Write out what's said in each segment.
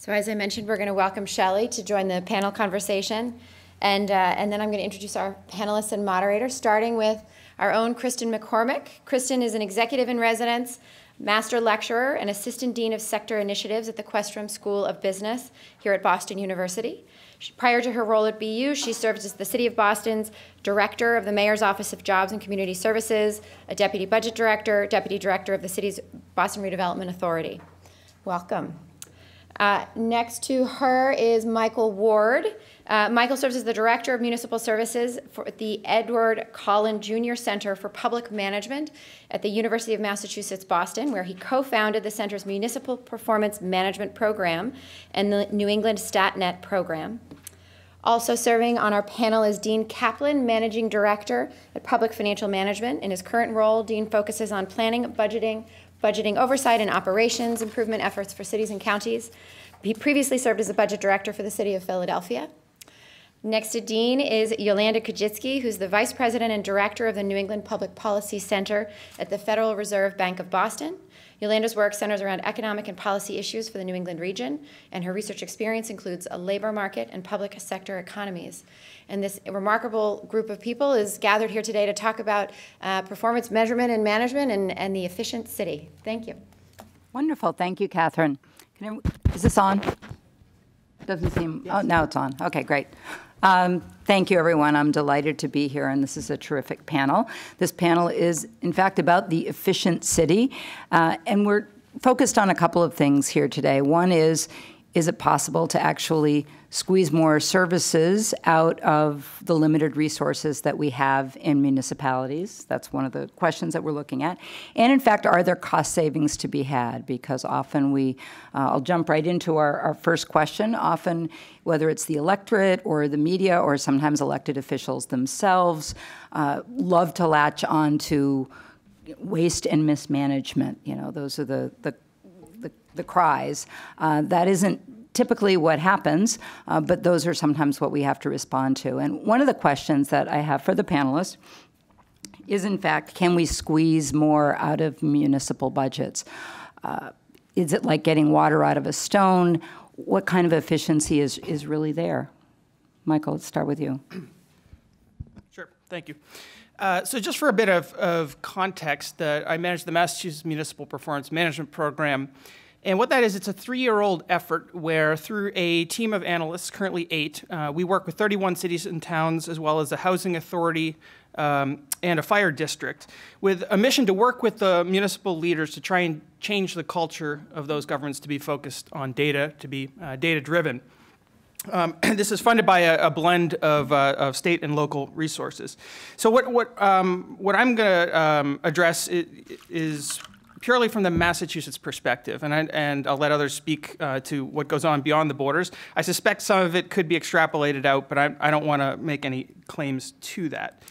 So as I mentioned, we're going to welcome Shelley to join the panel conversation. And then I'm going to introduce our panelists and moderators, starting with our own Kristen McCormick. Kristen is an executive in residence, master lecturer, and assistant dean of sector initiatives at the Questrom School of Business here at Boston University. Prior to her role at BU, she served as the City of Boston's director of the Mayor's Office of Jobs and Community Services, a deputy budget director, deputy director of the city's Boston Redevelopment Authority. Welcome. Next to her is Michael Ward. Michael serves as the Director of Municipal Services for the Edward Collin Jr. Center for Public Management at the University of Massachusetts, Boston, where he co-founded the center's Municipal Performance Management Program and the New England StatNet program. Also serving on our panel is Dean Kaplan, Managing Director at Public Financial Management. In his current role, Dean focuses on planning, budgeting oversight, and operations improvement efforts for cities and counties. He previously served as a budget director for the city of Philadelphia. Next to Dean is Yolanda Kajitsky, who's the Vice President and Director of the New England Public Policy Center at the Federal Reserve Bank of Boston. Yolanda's work centers around economic and policy issues for the New England region, and her research experience includes a labor market and public sector economies. And this remarkable group of people is gathered here today to talk about performance measurement and management and the efficient city. Thank you. Wonderful. Thank you, Catherine. Is this on? Doesn't seem, yes. Oh, now it's on. Okay, great. Thank you, everyone. I'm delighted to be here, and this is a terrific panel. This panel is, in fact, about the efficient city, and we're focused on a couple of things here today. One is it possible to actually squeeze more services out of the limited resources that we have in municipalities? That's one of the questions that we're looking at. And in fact, are there cost savings to be had? Because often I'll jump right into our first question. Often, whether it's the electorate or the media or sometimes elected officials themselves, love to latch on to waste and mismanagement. You know, those are the cries. That isn't typically what happens, but those are sometimes what we have to respond to. And one of the questions that I have for the panelists is, in fact, can we squeeze more out of municipal budgets? Is it like getting water out of a stone? What kind of efficiency is really there? Michael, let's start with you. Sure, thank you. So just for a bit of context, I manage the Massachusetts Municipal Performance Management Program. And what that is, it's a 3-year-old effort where through a team of analysts, currently 8, we work with 31 cities and towns, as well as a housing authority and a fire district, with a mission to work with the municipal leaders to try and change the culture of those governments to be focused on data, to be data-driven. This is funded by a blend of state and local resources. So what I'm going to address is purely from the Massachusetts perspective, and I'll let others speak to what goes on beyond the borders. I suspect some of it could be extrapolated out, but I don't want to make any claims to that.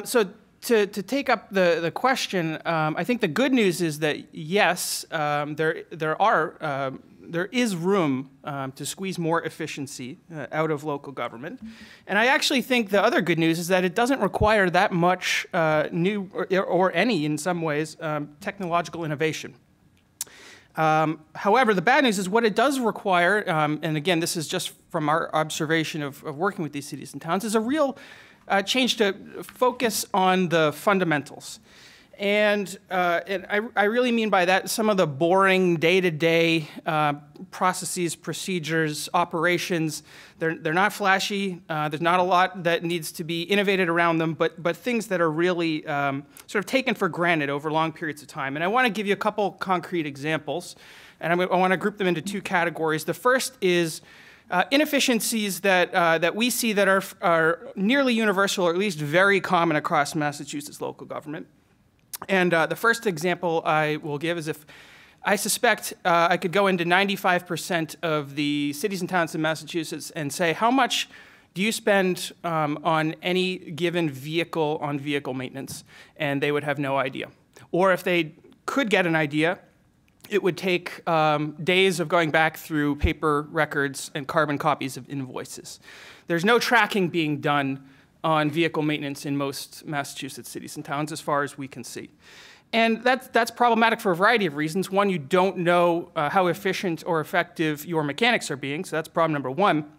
So to take up the question, I think the good news is that yes, there is room to squeeze more efficiency out of local government. And I actually think the other good news is that it doesn't require that much new or any, in some ways, technological innovation. However, the bad news is what it does require, and again, this is just from our observation of working with these cities and towns, is a real change to focus on the fundamentals. And I really mean by that some of the boring day-to-day processes, procedures, operations. They're not flashy. There's not a lot that needs to be innovated around them, but things that are really sort of taken for granted over long periods of time. And I want to give you a couple concrete examples, and I want to group them into 2 categories. The first is inefficiencies that we see that are nearly universal, or at least very common across Massachusetts local government. And the first example I will give is if I suspect I could go into 95% of the cities and towns in Massachusetts and say, how much do you spend on any given vehicle on vehicle maintenance? And they would have no idea. Or if they could get an idea, it would take days of going back through paper records and carbon copies of invoices. There's no tracking being done on vehicle maintenance in most Massachusetts cities and towns as far as we can see. And that's problematic for a variety of reasons. One, you don't know how efficient or effective your mechanics are being, so that's problem number one.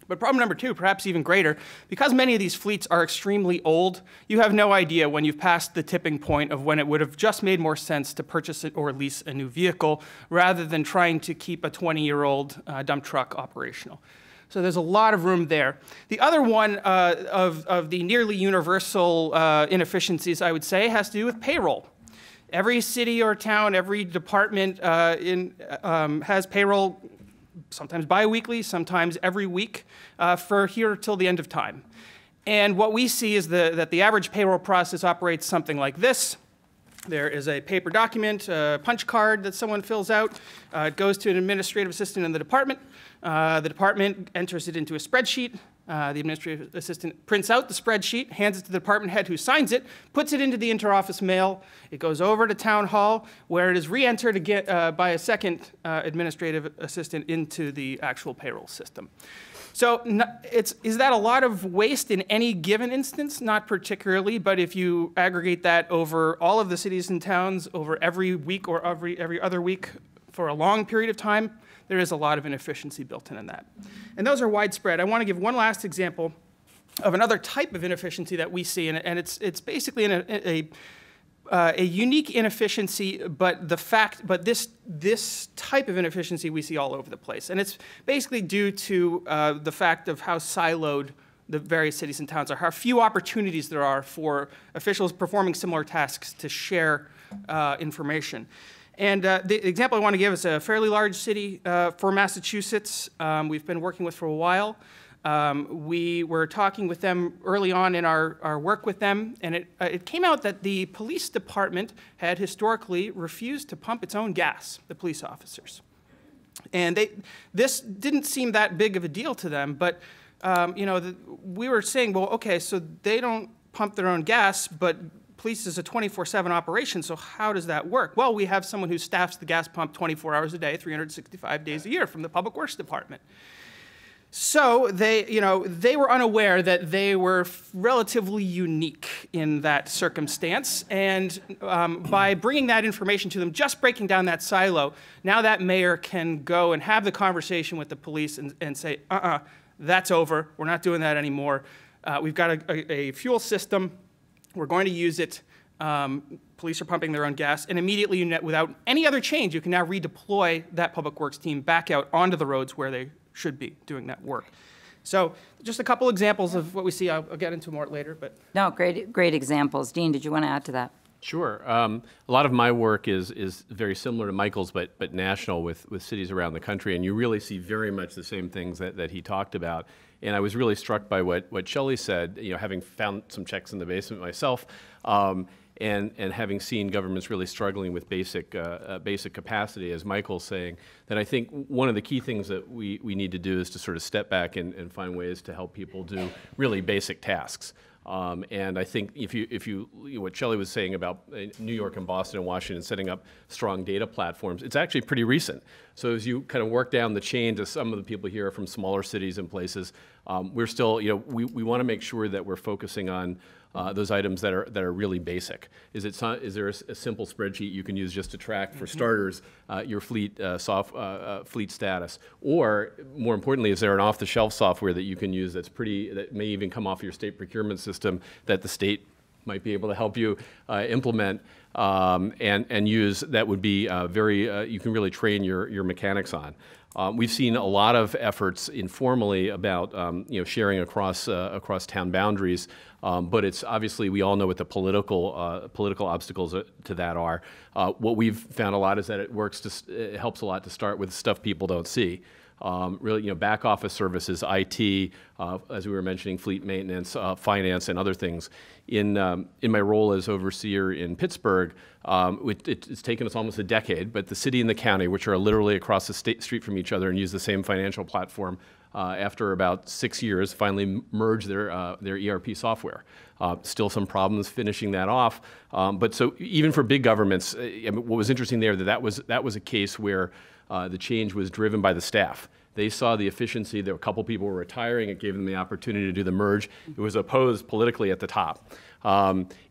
But problem number two, perhaps even greater, because many of these fleets are extremely old, you have no idea when you've passed the tipping point of when it would have just made more sense to purchase it or lease a new vehicle rather than trying to keep a 20-year-old dump truck operational. So there's a lot of room there. The other one of the nearly universal inefficiencies, I would say, has to do with payroll. Every city or town, every department has payroll, sometimes bi-weekly, sometimes every week, for here till the end of time. And what we see is that the average payroll process operates something like this. There is a paper document, a punch card that someone fills out. It goes to an administrative assistant in the department. The department enters it into a spreadsheet. The administrative assistant prints out the spreadsheet, hands it to the department head who signs it, puts it into the interoffice mail. It goes over to town hall where it is re-entered again by a second administrative assistant into the actual payroll system. So is that a lot of waste in any given instance? Not particularly, but if you aggregate that over all of the cities and towns over every week or every other week for a long period of time, there is a lot of inefficiency built in that. And those are widespread. I want to give one last example of another type of inefficiency that we see, and it's basically a unique inefficiency, but this type of inefficiency we see all over the place. And it's basically due to the fact of how siloed the various cities and towns are, how few opportunities there are for officials performing similar tasks to share information. And the example I want to give is a fairly large city for Massachusetts we've been working with for a while. We were talking with them early on in our work with them, and it came out that the police department had historically refused to pump its own gas, the police officers. And this didn't seem that big of a deal to them, but we were saying, well, okay, so they don't pump their own gas, but police is a 24/7 operation, so how does that work? Well, we have someone who staffs the gas pump 24 hours a day, 365 days a year from the Public Works Department. So they were unaware that they were relatively unique in that circumstance, and by bringing that information to them, just breaking down that silo, now that mayor can go and have the conversation with the police and say, that's over, we're not doing that anymore. We've got a fuel system. We're going to use it. Police are pumping their own gas, and immediately, without any other change, you can now redeploy that Public Works team back out onto the roads where they should be doing that work. So just a couple examples of what we see. I'll get into more later. But no, great examples. Dean, did you want to add to that? Sure. A lot of my work is very similar to Michael's, but national with cities around the country, and you really see very much the same things that he talked about. And I was really struck by what Shelley said, having found some checks in the basement myself, and having seen governments really struggling with basic capacity, as Michael's saying, that I think one of the key things that we need to do is to sort of step back and find ways to help people do really basic tasks. And I think what Shelley was saying about New York and Boston and Washington setting up strong data platforms, it's actually pretty recent. So as you kind of work down the chain to some of the people here from smaller cities and places, we're still, we want to make sure that we're focusing on those items that are really basic. Is there a simple spreadsheet you can use just to track, for starters, your fleet fleet status? Or more importantly, is there an off-the-shelf software that you can use that may even come off your state procurement system that the state might be able to help you implement and use, that would be you can really train your mechanics on. We've seen a lot of efforts informally about sharing across town boundaries, but it's obviously, we all know what the political obstacles to that are. What we've found a lot is that it helps a lot to start with stuff people don't see. Really, back office services, IT, as we were mentioning, fleet maintenance, finance, and other things. In my role as overseer in Pittsburgh, it's taken us almost a decade, but the city and the county, which are literally across the street from each other and use the same financial platform, after about 6 years, finally merged their ERP software. Still some problems finishing that off, but so even for big governments, what was interesting there, that was a case where the change was driven by the staff. They saw the efficiency. There were a couple people were retiring. It gave them the opportunity to do the merge. It was opposed politically at the top.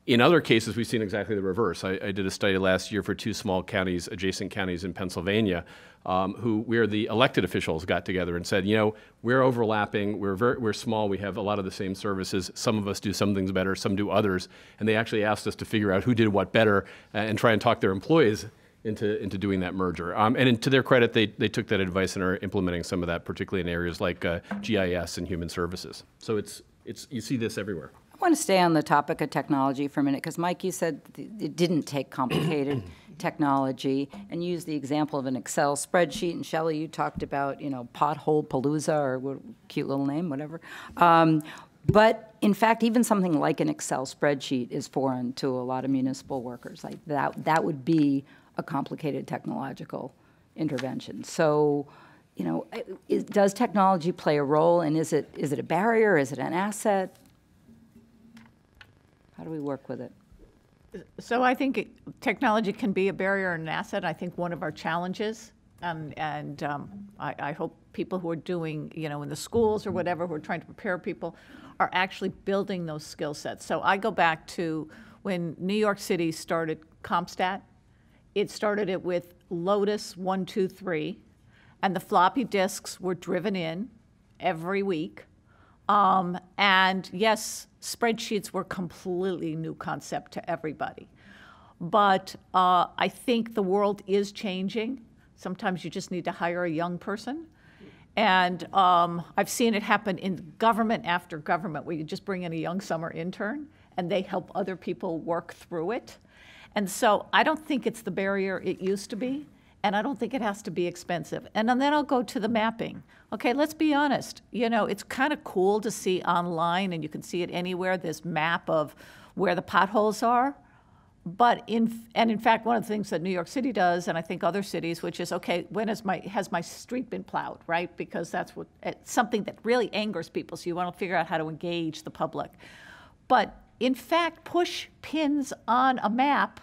In other cases, we've seen exactly the reverse. I did a study last year for 2 small counties, adjacent counties in Pennsylvania, where the elected officials got together and said, you know, we're overlapping, we're small, we have a lot of the same services. Some of us do some things better, some do others. And they actually asked us to figure out who did what better and try and talk their employees into doing that merger. And to their credit, they took that advice and are implementing some of that, particularly in areas like GIS and human services. So you see this everywhere. I want to stay on the topic of technology for a minute, because Mike, you said it didn't take complicated technology, and you used the example of an Excel spreadsheet, and Shelley, you talked about, you know, Pothole Palooza, or what, cute little name, whatever. But in fact, even something like an Excel spreadsheet is foreign to a lot of municipal workers. Like that would be a complicated technological intervention. So, you know, does technology play a role, and is it a barrier? Is it an asset? How do we work with it? So I think technology can be a barrier and an asset. I think one of our challenges, and I hope people who are doing, you know, in the schools or whatever, who are trying to prepare people, are actually building those skill sets. So I go back to when New York City started CompStat. It started it with Lotus 123, and the floppy disks were driven in every week. And yes, spreadsheets were a completely new concept to everybody. But I think the world is changing. Sometimes you just need to hire a young person. And I've seen it happen in government after government, where you just bring in a young summer intern and they help other people work through it. And so I don't think it's the barrier it used to be, and I don't think it has to be expensive. And then I'll go to the mapping. Okay, let's be honest. You know, it's kind of cool to see online, and you can see it anywhere, this map of where the potholes are. But in fact, one of the things that New York City does, and I think other cities, which is, okay, when has my street been plowed, right? Because that's it's something that really angers people, so you want to figure out how to engage the public. But in fact, push pins on a map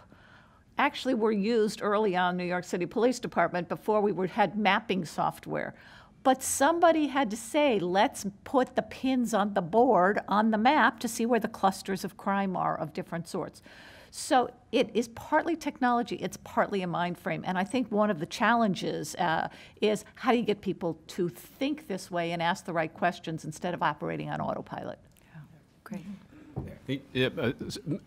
actually were used early on in New York City Police Department before we had mapping software. But somebody had to say, let's put the pins on the board on the map to see where the clusters of crime are of different sorts. So it is partly technology, it's partly a mind frame. And I think one of the challenges is how do you get people to think this way and ask the right questions instead of operating on autopilot? Great.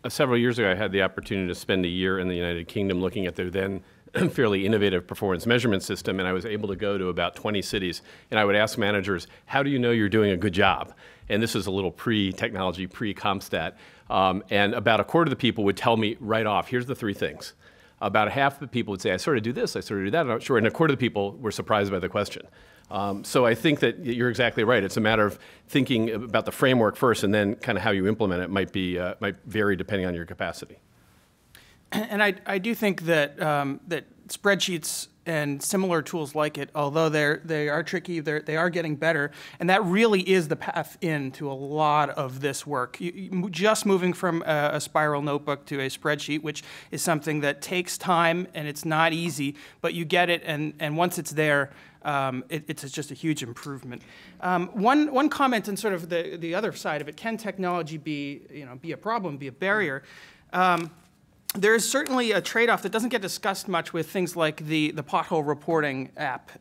Several years ago, I had the opportunity to spend a year in the United Kingdom looking at their then fairly innovative performance measurement system, and I was able to go to about 20 cities, and I would ask managers, how do you know you're doing a good job? And this is a little pre-technology, pre-CompStat, and about a quarter of the people would tell me right off, here's the 3 things. About half the people would say, I sort of do this, I sort of do that, I'm not sure, and a quarter of the people were surprised by the question. So I think that you're exactly right. It's a matter of thinking about the framework first, and then kind of how you implement it might vary depending on your capacity. And I do think that that spreadsheets and similar tools like it, although they are tricky, they are getting better, and that really is the path into a lot of this work. Just moving from a spiral notebook to a spreadsheet, which is something that takes time and it's not easy, but you get it, and once it's there, it's just a huge improvement. One comment on sort of the other side of it: can technology be a problem, be a barrier? There is certainly a trade-off that doesn't get discussed much with things like the pothole reporting app.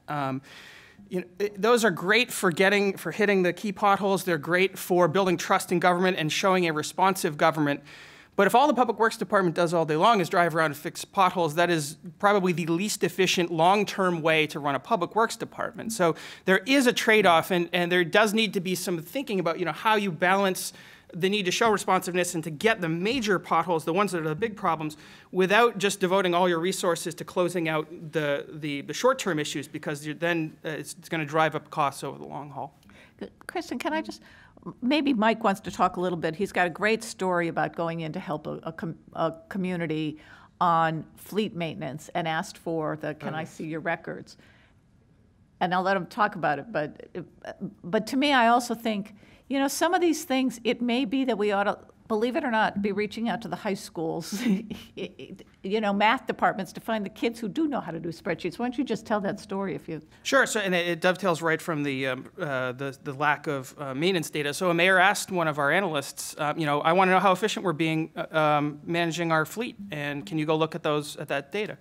Those are great for hitting the key potholes. They're great for building trust in government and showing a responsive government. But if all the Public Works Department does all day long is drive around and fix potholes, that is probably the least efficient long-term way to run a Public Works Department. So there is a trade-off, and there does need to be some thinking about how you balance the need to show responsiveness and to get the major potholes, the ones that are the big problems, without just devoting all your resources to closing out the short-term issues, because then it's going to drive up costs over the long haul. Kristen, can I just, maybe Mike wants to talk a little bit. He's got a great story about going in to help a community on fleet maintenance and asked for can I see your records? And I'll let him talk about it. But to me, I also think, some of these things, it may be that we ought to believe it or not, be reaching out to the high schools, math departments to find the kids who do know how to do spreadsheets. Why don't you just tell that story if you... Sure. So, and it dovetails right from the lack of maintenance data. So a mayor asked one of our analysts, I want to know how efficient we're being managing our fleet, and can you go look at that data?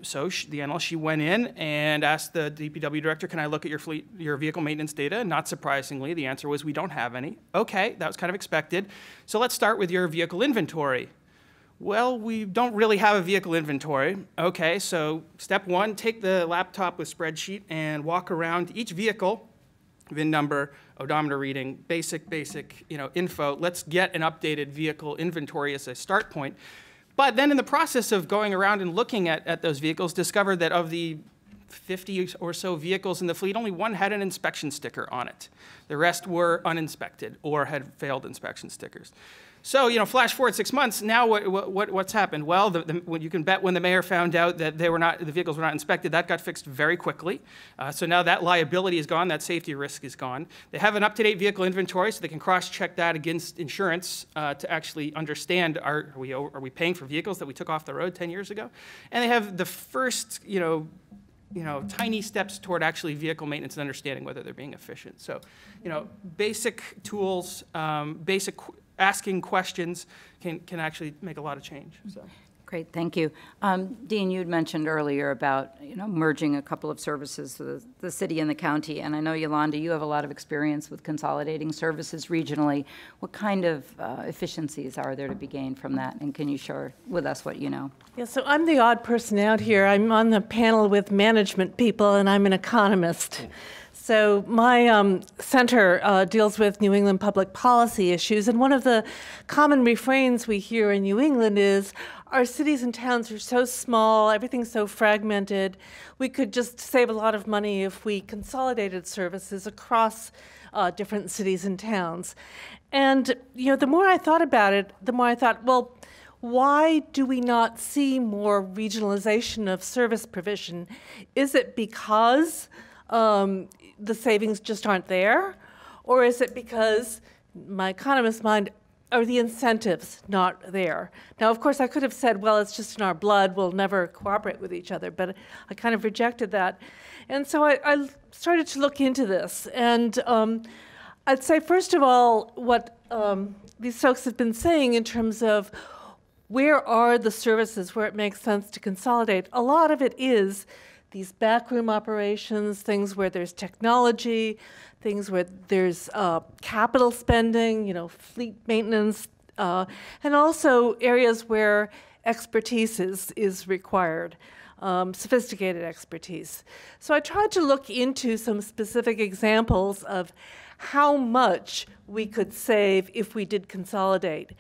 So the analyst, she went in and asked the DPW director, can I look at your vehicle maintenance data? And not surprisingly, the answer was, we don't have any. Okay, that was kind of expected. So let's start with your vehicle inventory. Well, we don't really have a vehicle inventory. Okay, so step one, take the laptop with spreadsheet and walk around each vehicle, VIN number, odometer reading, basic, info. Let's get an updated vehicle inventory as a start point. But then in the process of going around and looking at those vehicles, discovered that of the 50 or so vehicles in the fleet, only one had an inspection sticker on it. The rest were uninspected or had failed inspection stickers. So, flash forward 6 months, now what's happened? Well, you can bet when the mayor found out that the vehicles were not inspected, that got fixed very quickly. So now that liability is gone, that safety risk is gone. They have an up-to-date vehicle inventory, so they can cross-check that against insurance to actually understand, are we paying for vehicles that we took off the road 10 years ago? And they have the first, tiny steps toward actually vehicle maintenance and understanding whether they're being efficient. So, basic tools, asking questions can actually make a lot of change. So. Great, thank you. Dean, you'd mentioned earlier about merging a couple of services, the city and the county, and I know, Yolanda, you have a lot of experience with consolidating services regionally. What kind of efficiencies are there to be gained from that, and can you share with us what you know? Yeah, so I'm the odd person out here. I'm on the panel with management people, and I'm an economist. So my center deals with New England public policy issues, and one of the common refrains we hear in New England is, our cities and towns are so small, everything's so fragmented, we could just save a lot of money if we consolidated services across different cities and towns. And the more I thought about it, the more I thought, well, why do we not see more regionalization of service provision? Is it because the savings just aren't there? Or is it because, my economist mind, are the incentives not there? Now, of course, I could have said, well, it's just in our blood, we'll never cooperate with each other, but I kind of rejected that. And so I started to look into this. And I'd say, first of all, what these folks have been saying in terms of where are the services where it makes sense to consolidate, a lot of it is these backroom operations, things where there's technology, things where there's capital spending, fleet maintenance, and also areas where expertise is required, sophisticated expertise. So I tried to look into some specific examples of how much we could save if we did consolidate.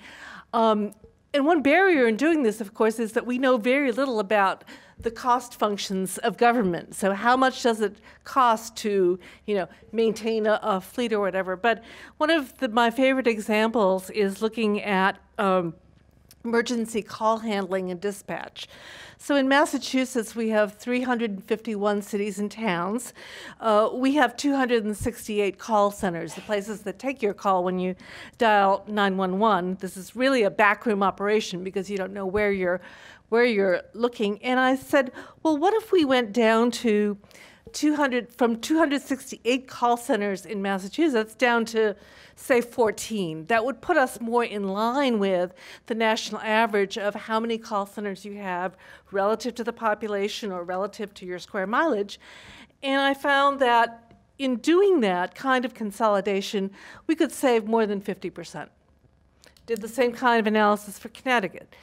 And one barrier in doing this, of course, is that we know very little about the cost functions of government. So how much does it cost to, maintain a fleet or whatever? But one of my favorite examples is looking at emergency call handling and dispatch. So in Massachusetts, we have 351 cities and towns. We have 268 call centers, the places that take your call when you dial 911. This is really a backroom operation because you don't know where you're looking. And I said, well, what if we went down to 268 call centers in Massachusetts down to, say, 14. That would put us more in line with the national average of how many call centers you have relative to the population or relative to your square mileage. And I found that in doing that kind of consolidation, we could save more than 50%. Did the same kind of analysis for Connecticut.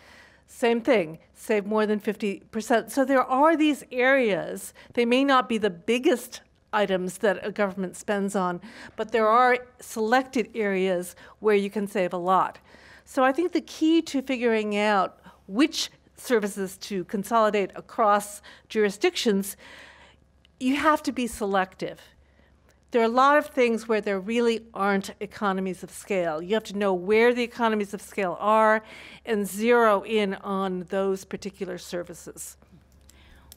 Same thing, save more than 50%. So there are these areas, they may not be the biggest items that a government spends on, but there are selected areas where you can save a lot. So I think the key to figuring out which services to consolidate across jurisdictions, you have to be selective. There are a lot of things where there really aren't economies of scale. You have to know where the economies of scale are and zero in on those particular services.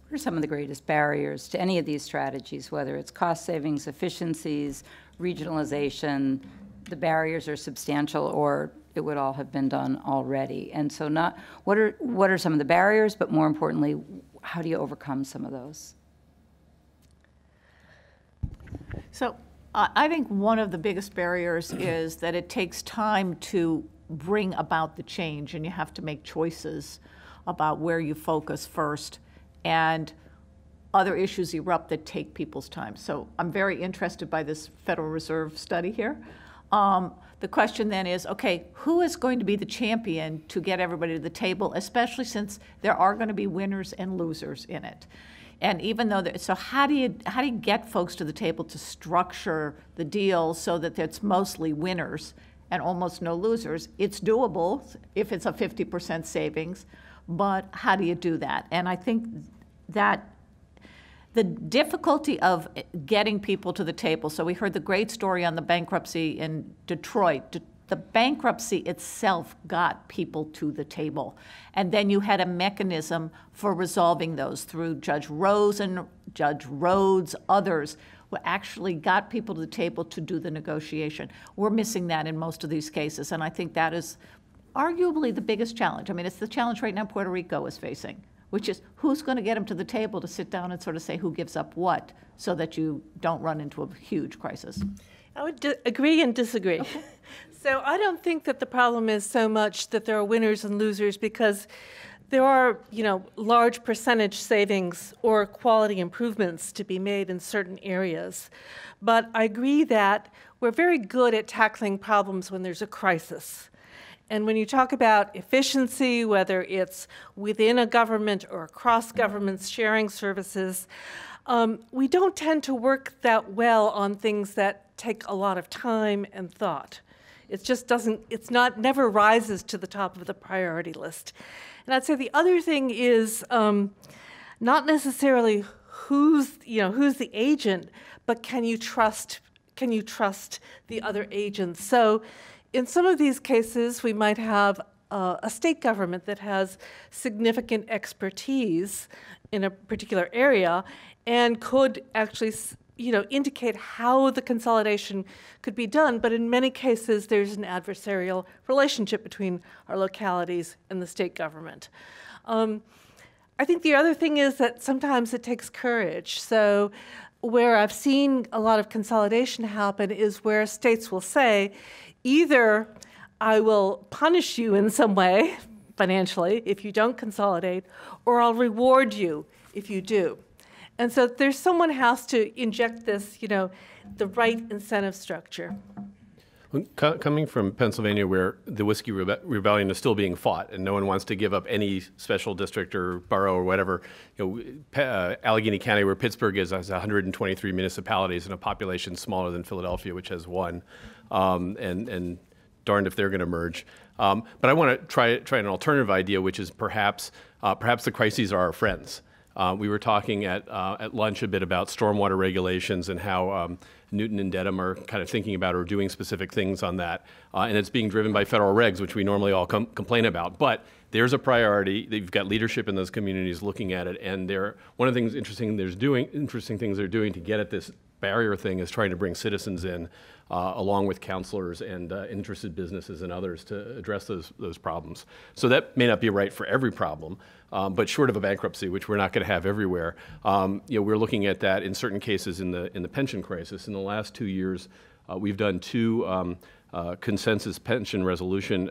What are some of the greatest barriers to any of these strategies, whether it's cost savings, efficiencies, regionalization? The barriers are substantial, or it would all have been done already. And so what are some of the barriers, but more importantly, how do you overcome some of those? So I think one of the biggest barriers is that it takes time to bring about the change, and you have to make choices about where you focus first, and other issues erupt that take people's time. So I'm very interested by this Federal Reserve study here. The question then is, okay, who is going to be the champion to get everybody to the table, especially since there are going to be winners and losers in it? And even though, so how do you get folks to the table to structure the deal so that it's mostly winners and almost no losers? It's doable if it's a 50% savings, but how do you do that? And I think that the difficulty of getting people to the table, so we heard the great story on the bankruptcy in Detroit. The bankruptcy itself got people to the table. And then you had a mechanism for resolving those through Judge Rosen, Judge Rhodes, others who actually got people to the table to do the negotiation. We're missing that in most of these cases, and I think that is arguably the biggest challenge. I mean, it's the challenge right now Puerto Rico is facing, which is who's going to get them to the table to sit down and sort of say who gives up what so that you don't run into a huge crisis. I would agree and disagree. Okay. So I don't think that the problem is so much that there are winners and losers, because there are, large percentage savings or quality improvements to be made in certain areas. But I agree that we're very good at tackling problems when there's a crisis. And when you talk about efficiency, whether it's within a government or across governments sharing services, we don't tend to work that well on things that take a lot of time and thought. It just never rises to the top of the priority list. And I'd say the other thing is not necessarily who's the agent, but can you trust the other agents? So in some of these cases, we might have a state government that has significant expertise in a particular area and could actually indicate how the consolidation could be done. But in many cases, there's an adversarial relationship between our localities and the state government. I think the other thing is that sometimes it takes courage. So where I've seen a lot of consolidation happen is where states will say, either I will punish you in some way financially if you don't consolidate, or I'll reward you if you do. And so there's someone has to inject this, the right incentive structure. Coming from Pennsylvania, where the Whiskey Rebellion is still being fought, and no one wants to give up any special district or borough or whatever, Allegheny County, where Pittsburgh is, has 123 municipalities and a population smaller than Philadelphia, which has one, and darned if they're going to merge. But I want to try an alternative idea, which is perhaps the crises are our friends. We were talking at lunch a bit about stormwater regulations and how Newton and Dedham are kind of thinking about or doing specific things on that. And it's being driven by federal regs, which we normally all complain about. But there's a priority. You've got leadership in those communities looking at it. And one of the things interesting things they're doing to get at this barrier thing is trying to bring citizens in, along with counselors and interested businesses and others to address those problems. So that may not be right for every problem, but short of a bankruptcy, which we're not going to have everywhere, we're looking at that in certain cases in the pension crisis. In the last 2 years, we've done two consensus pension resolution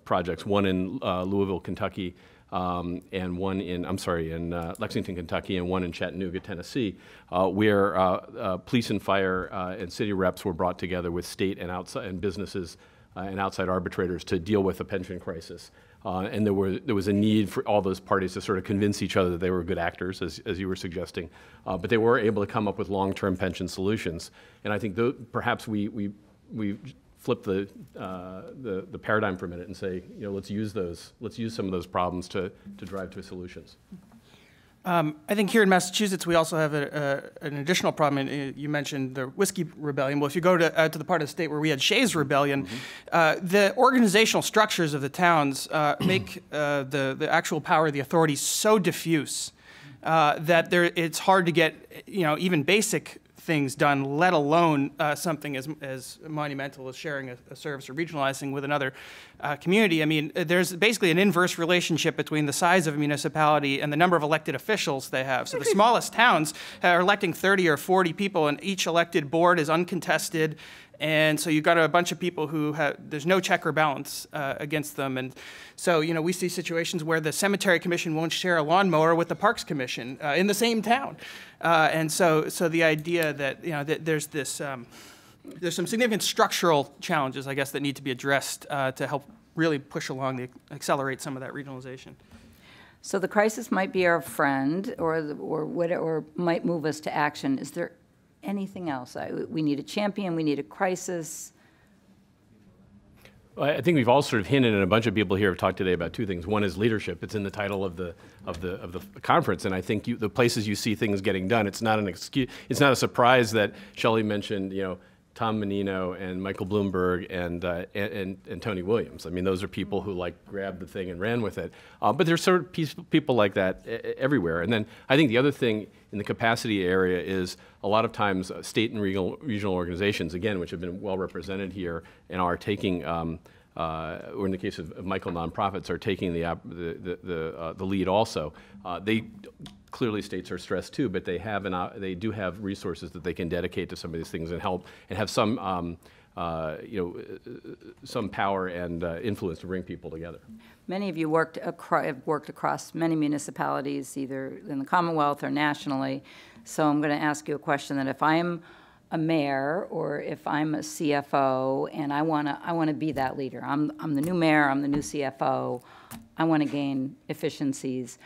projects, one in Louisville, Kentucky, and one in Lexington, Kentucky, and one in Chattanooga, Tennessee, where police and fire and city reps were brought together with state and outside and businesses and outside arbitrators to deal with a pension crisis. And there was a need for all those parties to sort of convince each other that they were good actors, as you were suggesting. But they were able to come up with long-term pension solutions. And I think perhaps we flip the paradigm for a minute and say, let's use some of those problems to drive to solutions. I think here in Massachusetts, we also have an additional problem. And you mentioned the Whiskey Rebellion. Well, if you go to the part of the state where we had Shays Rebellion, the organizational structures of the towns make the actual power of the authority so diffuse that it's hard to get even basic things done, let alone something as monumental as sharing a service or regionalizing with another community. I mean, there's basically an inverse relationship between the size of a municipality and the number of elected officials they have. So the smallest towns are electing 30 or 40 people, and each elected board is uncontested. And so you've got a bunch of people who there's no check or balance against them. And so, we see situations where the cemetery commission won't share a lawnmower with the parks commission in the same town. And so the idea that, that there's some significant structural challenges, I guess, that need to be addressed to help really push along, accelerate some of that regionalization. So the crisis might be our friend, or might move us to action. Is there anything else? We need a champion. We need a crisis. Well, I think we've all sort of hinted, and a bunch of people here have talked today about two things. One is leadership. It's in the title of the conference, and I think the places you see things getting done. It's not an excuse. It's not a surprise that Shelley mentioned, Tom Menino and Michael Bloomberg and Tony Williams. I mean, those are people who grabbed the thing and ran with it. But there's sort of people like that everywhere. And then I think the other thing in the capacity area is a lot of times state and regional organizations, again, which have been well represented here and are taking, or in the case of Michael, nonprofits are taking the lead also. Clearly, states are stressed too, but they do have resources that they can dedicate to some of these things and help and have some some power and influence to bring people together. Many of you have worked across many municipalities, either in the Commonwealth or nationally. So I'm going to ask you a question that if I'm a mayor or if I'm a CFO and I want to be that leader, I'm the new mayor, I'm the new CFO, I want to gain efficiencies.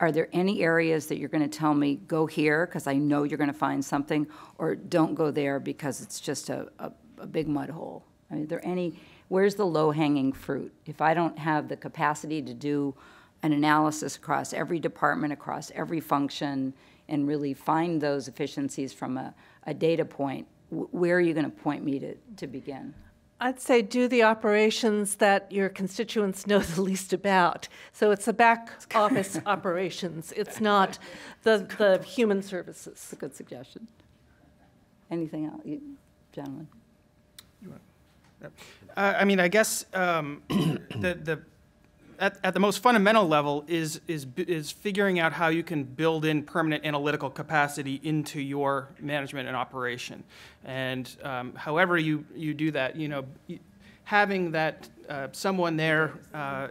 Are there any areas that you're going to tell me, go here because I know you're going to find something, or don't go there because it's just a big mud hole? I mean, where's the low-hanging fruit? If I don't have the capacity to do an analysis across every department, across every function, and really find those efficiencies from a data point, where are you going to point me to begin? I'd say do the operations that your constituents know the least about. So it's the back office operations. It's not the human services. That's a good suggestion. Anything else, gentlemen? I mean, I guess at the most fundamental level is figuring out how you can build in permanent analytical capacity into your management and operation. And however you do that, having that someone there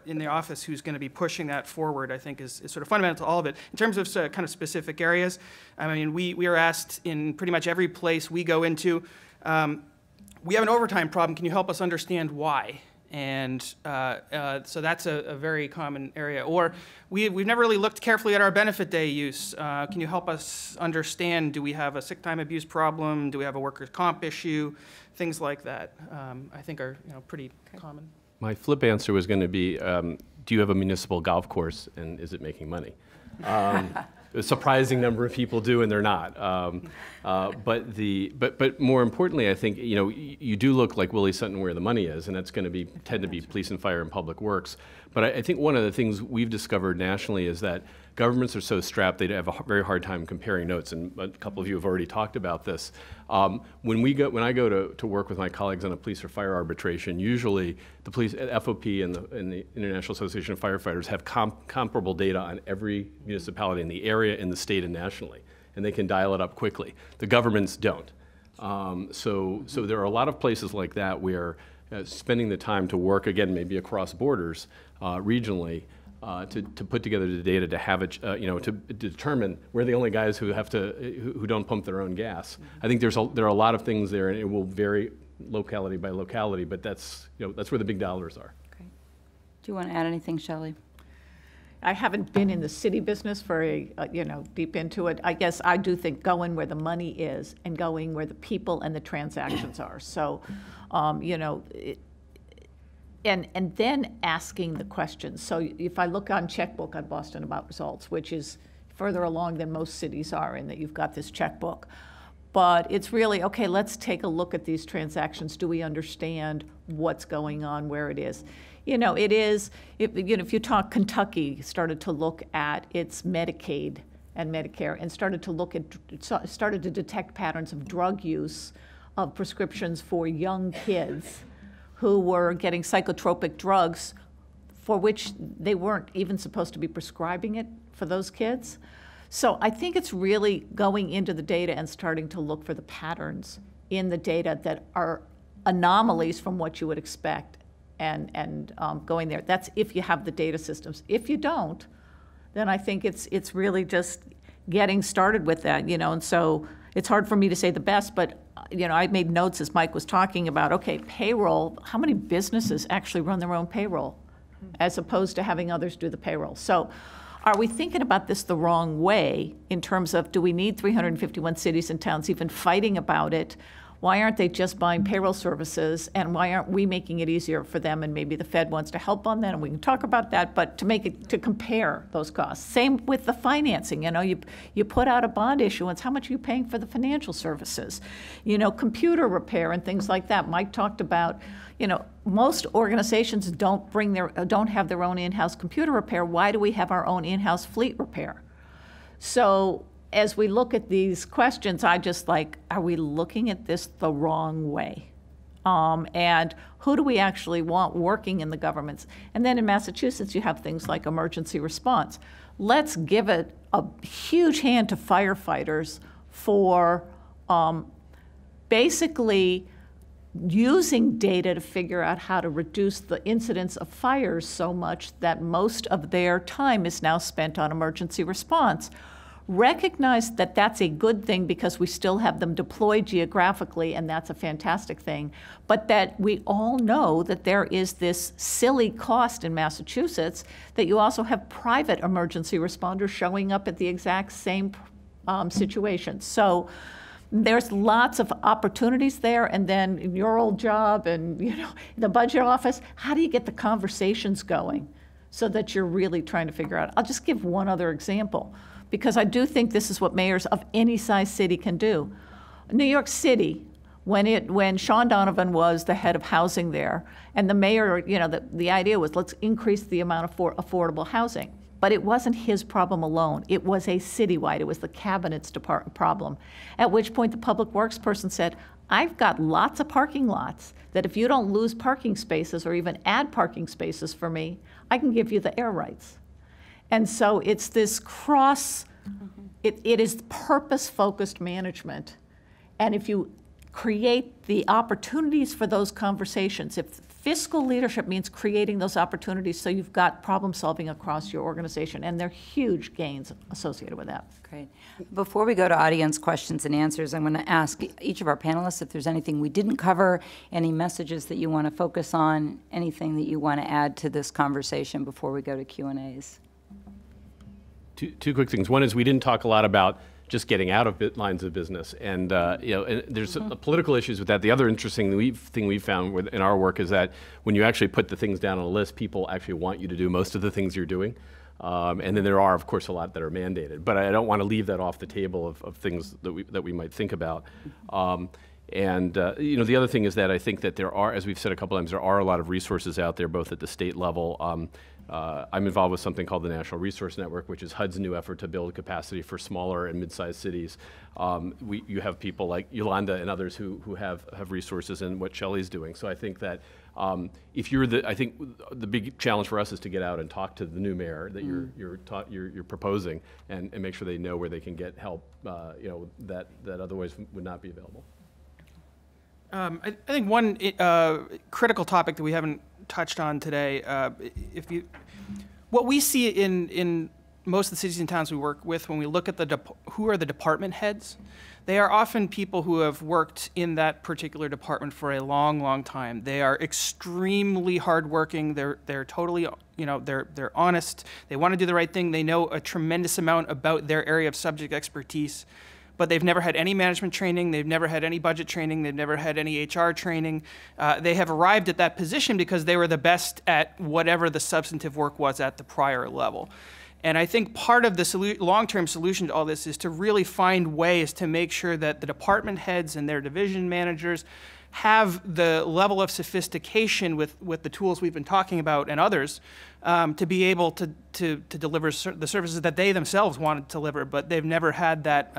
in the office who's going to be pushing that forward, I think, is sort of fundamental to all of it. In terms of kind of specific areas, I mean, we are asked in pretty much every place we go into, we have an overtime problem. Can you help us understand why? And so that's a very common area. Or we've never really looked carefully at our benefit day use. Can you help us understand, do we have a sick time abuse problem? Do we have a workers' comp issue? Things like that, I think are pretty common. My flip answer was going to be, do you have a municipal golf course and is it making money? A surprising number of people do, and they're not. But more importantly, I think you do look like Willie Sutton where the money is, and that's going to tend to be police and fire and public works. But I think one of the things we've discovered nationally is that governments are so strapped they have a very hard time comparing notes, and a couple of you have already talked about this. When I go to work with my colleagues on a police or fire arbitration, usually the police, FOP and the International Association of Firefighters have comparable data on every municipality in the area, in the state, and nationally, and they can dial it up quickly. The governments don't. So there are a lot of places like that where spending the time to work, again, maybe across borders, regionally, to put together the data to have it, to determine we're the only guys who don't pump their own gas. I think there are a lot of things there, and it will vary locality by locality, but that's where the big dollars are. Great. Do you want to add anything, Shelley? I haven't been in the city business very, deep into it. I guess I do think going where the money is and going where the people and the transactions are. So, and then asking the questions. So if I look on Checkbook on Boston About Results, which is further along than most cities are in that you've got this checkbook, but it's really, okay, let's take a look at these transactions. Do we understand what's going on, where it is? It is, if you talk Kentucky started to look at its Medicaid and Medicare, and started to detect patterns of drug use of prescriptions for young kids who were getting psychotropic drugs for which they weren't even supposed to be prescribing it for those kids. So I think it's really going into the data and starting to look for the patterns in the data that are anomalies from what you would expect, and going there. That's if you have the data systems. If you don't, then I think it's really just getting started with that, and so it's hard for me to say the best, but I made notes as Mike was talking about, okay, payroll, how many businesses actually run their own payroll as opposed to having others do the payroll? So are we thinking about this the wrong way in terms of, do we need 351 cities and towns even fighting about it? Why aren't they just buying payroll services, and why aren't we making it easier for them? And maybe the Fed wants to help on that, and we can talk about that, but to compare those costs. Same with the financing. You put out a bond issuance, how much are you paying for the financial services? Computer repair and things like that. Mike talked about, most organizations don't have their own in-house computer repair. Why do we have our own in-house fleet repair? So as we look at these questions, I just are we looking at this the wrong way? And who do we actually want working in the governments? And then in Massachusetts, you have things like emergency response. Let's give it a huge hand to firefighters for basically using data to figure out how to reduce the incidence of fires so much that most of their time is now spent on emergency response. Recognize that that's a good thing because we still have them deployed geographically, and that's a fantastic thing, but that we all know that there is this silly cost in Massachusetts that you also have private emergency responders showing up at the exact same situation. So there's lots of opportunities there, and then in your old job and the budget office, how do you get the conversations going so that you're really trying to figure out? I'll just give one other example, because I do think this is what mayors of any size city can do. New York City, when Sean Donovan was the head of housing there, and the mayor, the idea was let's increase the amount of affordable housing. But it wasn't his problem alone. It was a citywide, it was the cabinet's problem. At which point the public works person said, I've got lots of parking lots that if you don't lose parking spaces or even add parking spaces for me, I can give you the air rights. And so it's this it is purpose-focused management. And if you create the opportunities for those conversations, if fiscal leadership means creating those opportunities so you've got problem solving across your organization, and there are huge gains associated with that. Great. Before we go to audience questions and answers, I'm going to ask each of our panelists if there's anything we didn't cover, any messages that you want to focus on, anything that you want to add to this conversation before we go to Q&As. Two quick things. One is we didn't talk a lot about just getting out of lines of business, and and there's political issues with that. The other interesting thing we've found in our work is that when you actually put the things down on a list, people actually want you to do most of the things you're doing, and then there are, of course, a lot that are mandated. But I don't want to leave that off the table of things that we might think about. The other thing is that I think that there are, as we've said a couple times, there are a lot of resources out there, both at the state level. I'm involved with something called the National Resource Network, which is HUD's new effort to build capacity for smaller and mid-sized cities. You have people like Yolanda and others who have resources in what Shelley's doing. So I think that if you're I think the big challenge for us is to get out and talk to the new mayor that you're proposing, and make sure they know where they can get help, that otherwise would not be available. I think one critical topic that we haven't touched on today, what we see in most of the cities and towns we work with, when we look at who are the department heads, they are often people who have worked in that particular department for a long, long time. They are extremely hardworking. They're totally, they're honest. They want to do the right thing. They know a tremendous amount about their area of subject expertise, but they've never had any management training, they've never had any budget training, they've never had any HR training. They have arrived at that position because they were the best at whatever the substantive work was at the prior level. And I think part of the long-term solution to all this is to really find ways to make sure that the department heads and their division managers have the level of sophistication with the tools we've been talking about and others to be able to deliver the services that they themselves want to deliver, but they've never had that,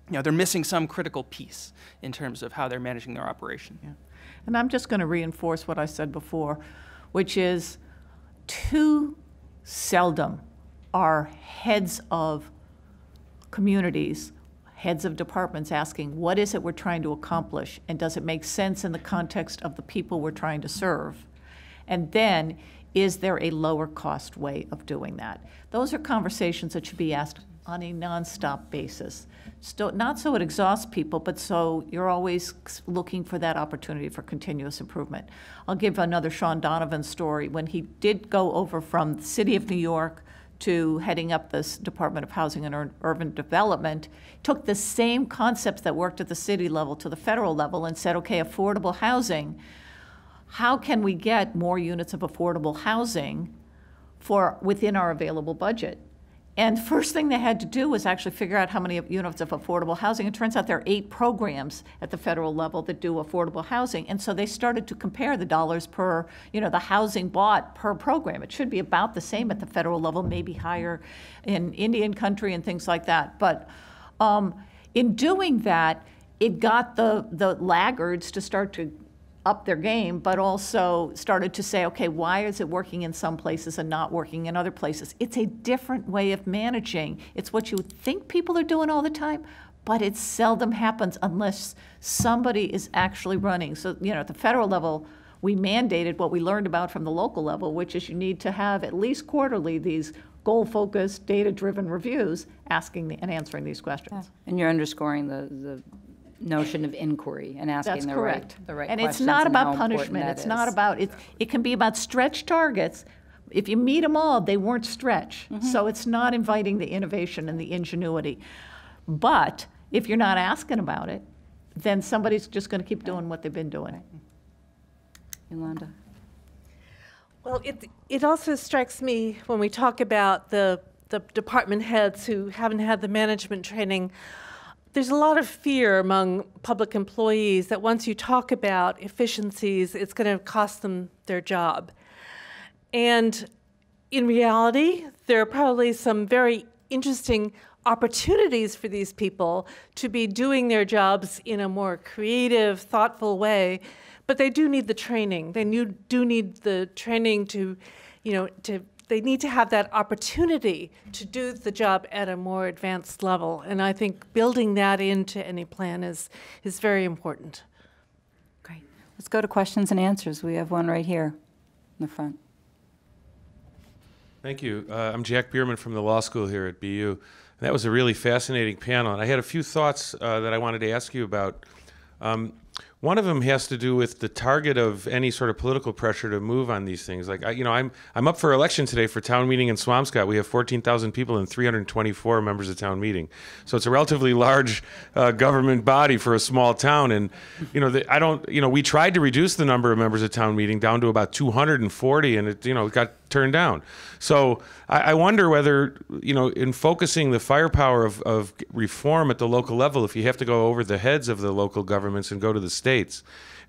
they're missing some critical piece in terms of how they're managing their operation. Yeah. And I'm just going to reinforce what I said before, which is too seldom are heads of communities, heads of departments asking, what is it we're trying to accomplish? And does it make sense in the context of the people we're trying to serve? And then, is there a lower cost way of doing that? Those are conversations that should be asked on a nonstop basis. Still, not so it exhausts people, but so you're always looking for that opportunity for continuous improvement. I'll give another Sean Donovan story. When he did go over from the City of New York to heading up this Department of Housing and Urban Development, took the same concepts that worked at the city level to the federal level and said, okay, affordable housing, how can we get more units of affordable housing for within our available budget? And first thing they had to do was actually figure out how many units of affordable housing. It turns out there are 8 programs at the federal level that do affordable housing. And so they started to compare the dollars per, the housing bought per program. It should be about the same at the federal level, maybe higher in Indian country and things like that. But in doing that, it got the laggards to start to up their game, but also started to say, okay, why is it working in some places and not working in other places? It's a different way of managing. It's what you think people are doing all the time, but it seldom happens unless somebody is actually running. So, at the federal level, we mandated what we learned about from the local level, which is you need to have at least quarterly these goal-focused, data-driven reviews asking and answering these questions. And you're underscoring the notion of inquiry and asking That's the correct. right and questions. It's not and about how important punishment. that It's not is. about, it can be about stretch targets. If you meet them all, they weren't stretch. So it's not inviting the innovation and the ingenuity. But if you're not asking about it, then somebody's just going to keep doing what they've been doing. Yolanda? Well, it also strikes me when we talk about the department heads who haven't had the management training, there's a lot of fear among public employees that once you talk about efficiencies, it's going to cost them their job. And in reality, there are probably some very interesting opportunities for these people to be doing their jobs in a more creative, thoughtful way, but they do need the training. They do need the training to, they need to have that opportunity to do the job at a more advanced level. And I think building that into any plan is very important. Great. Let's go to questions and answers. We have one right here in the front. Thank you. I'm Jack Bierman from the law school here at BU. That was a really fascinating panel, and I had a few thoughts that I wanted to ask you about. One of them has to do with the target of any sort of political pressure to move on these things. Like, I'm up for election today for town meeting in Swampscott. We have 14,000 people and 324 members of town meeting. So it's a relatively large government body for a small town. And, we tried to reduce the number of members of town meeting down to about 240, and it got turned down. So I wonder whether, in focusing the firepower of reform at the local level, if you have to go over the heads of the local governments and go to the states,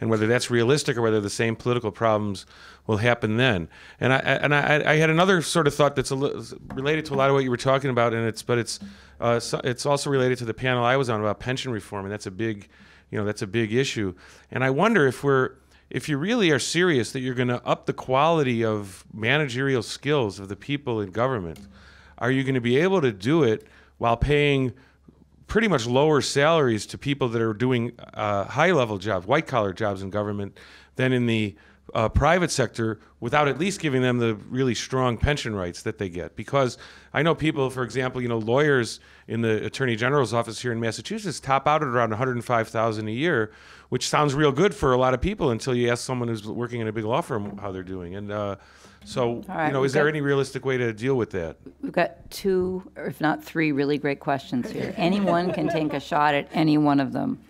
and whether that's realistic or whether the same political problems will happen then. And I had another sort of thought that's related to a lot of what you were talking about, and it's also related to the panel I was on about pension reform, and that's a big issue. And I wonder if you really are serious that you're going to up the quality of managerial skills of the people in government, are you going to be able to do it while paying pretty much lower salaries to people that are doing high-level jobs, white-collar jobs in government, than in the private sector, without at least giving them the really strong pension rights that they get? Because I know people, for example, lawyers in the Attorney General's office here in Massachusetts top out at around $105,000 a year, which sounds real good for a lot of people until you ask someone who's working in a big law firm how they're doing. And so, right, is there any realistic way to deal with that? We've got 2, or if not 3, really great questions here. Anyone can take a shot at any one of them.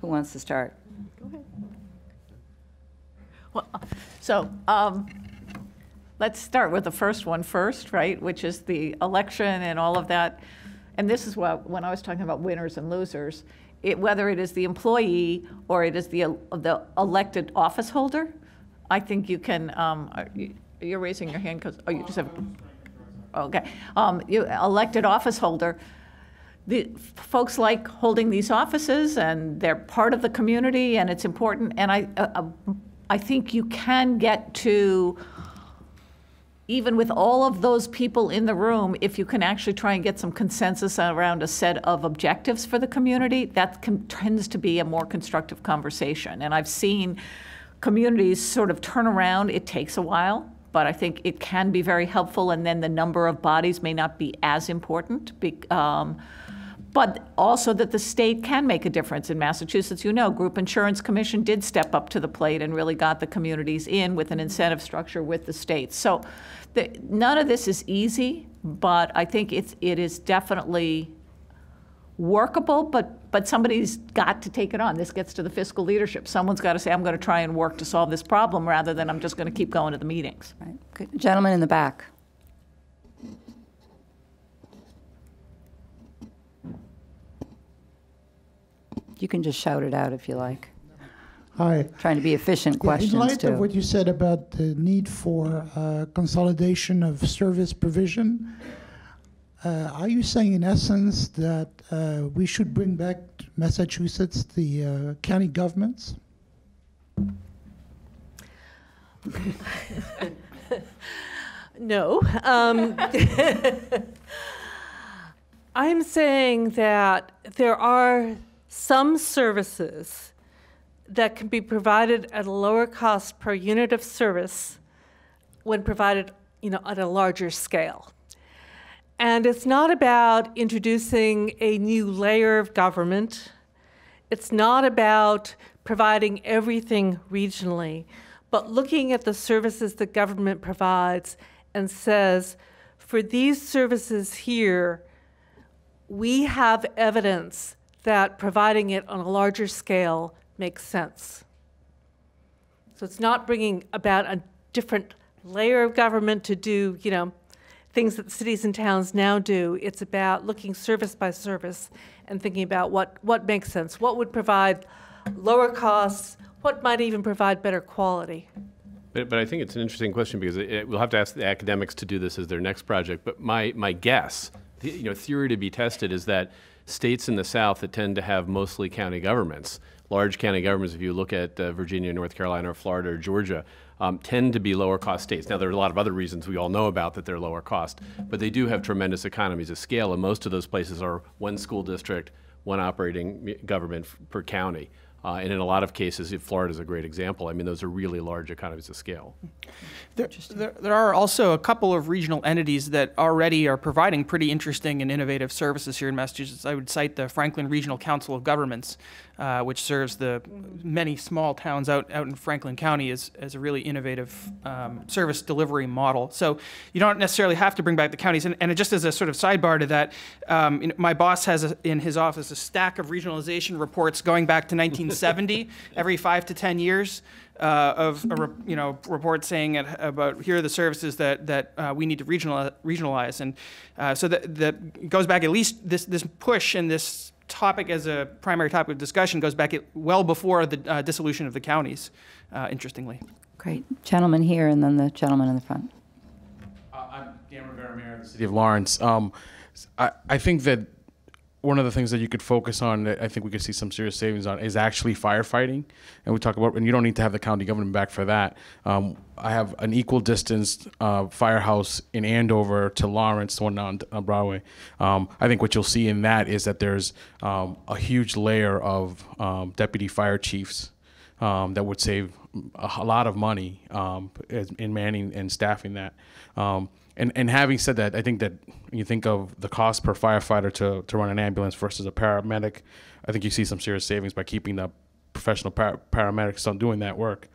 Who wants to start? Go ahead. Well, so let's start with the first one first, right, which is the election and all of that. And this is what, when I was talking about winners and losers, whether it is the employee or it is the elected office holder, I think you can, you're raising your hand because, you just have, okay. You elected office holder, the folks like holding these offices and they're part of the community and it's important. And I think you can get to, even with all of those people in the room, if you can actually try and get some consensus around a set of objectives for the community, that tends to be a more constructive conversation. And I've seen communities sort of turn around. It takes a while, but I think it can be very helpful. And then the number of bodies may not be as important. But also that the state can make a difference. In Massachusetts, you know, Group Insurance Commission did step up to the plate and really got the communities in with an incentive structure with the states. So none of this is easy, but I think it is definitely workable, but somebody's got to take it on. This gets to the fiscal leadership. Someone's got to say, I'm going to try and work to solve this problem rather than I'm just going to keep going to the meetings. Right. Good. Gentleman in the back. You can just shout it out if you like. Hi. Trying to be efficient questions, in light too. of what you said about the need for consolidation of service provision, are you saying in essence that we should bring back to Massachusetts the county governments? No. I'm saying that there are some services that can be provided at a lower cost per unit of service when provided, at a larger scale. And it's not about introducing a new layer of government. It's not about providing everything regionally, but looking at the services that government provides and says, for these services here, we have evidence that providing it on a larger scale makes sense. So it's not bringing about a different layer of government to do, things that cities and towns now do. It's about looking service by service and thinking about what makes sense, what would provide lower costs, what might even provide better quality. But I think it's an interesting question because we'll have to ask the academics to do this as their next project. But my guess, theory to be tested, is that states in the South that tend to have mostly county governments, large county governments, if you look at Virginia, North Carolina, or Florida, or Georgia, tend to be lower cost states. Now, there are a lot of other reasons we all know about that they're lower cost, but they do have tremendous economies of scale, and most of those places are one school district, one operating government per county. And in a lot of cases, Florida is a great example. I mean, those are really large economies of scale. There are also a couple of regional entities that already are providing pretty interesting and innovative services here in Massachusetts. I would cite the Franklin Regional Council of Governments, which serves the many small towns out in Franklin County as a really innovative service delivery model. So you don't necessarily have to bring back the counties. And just as a sort of sidebar to that, my boss has in his office a stack of regionalization reports going back to 1970, every 5 to 10 years. Of reports saying about here are the services that we need to regionalize, and so that goes back at least this push and this topic as a primary topic of discussion goes back well before the dissolution of the counties. Interestingly. Great, gentleman here, and then the gentleman in the front. I'm Dan Rivera, Mayor of the City of Lawrence. I think that one of the things that you could focus on that I think we could see some serious savings on is actually firefighting. And we talk about, and you don't need to have the county government back for that. I have an equal distance firehouse in Andover to Lawrence, the one on Broadway. I think what you'll see in that is that there's a huge layer of deputy fire chiefs that would save a lot of money in manning and staffing that. And having said that, I think that when you think of the cost per firefighter to run an ambulance versus a paramedic, I think you see some serious savings by keeping the professional paramedics on doing that work.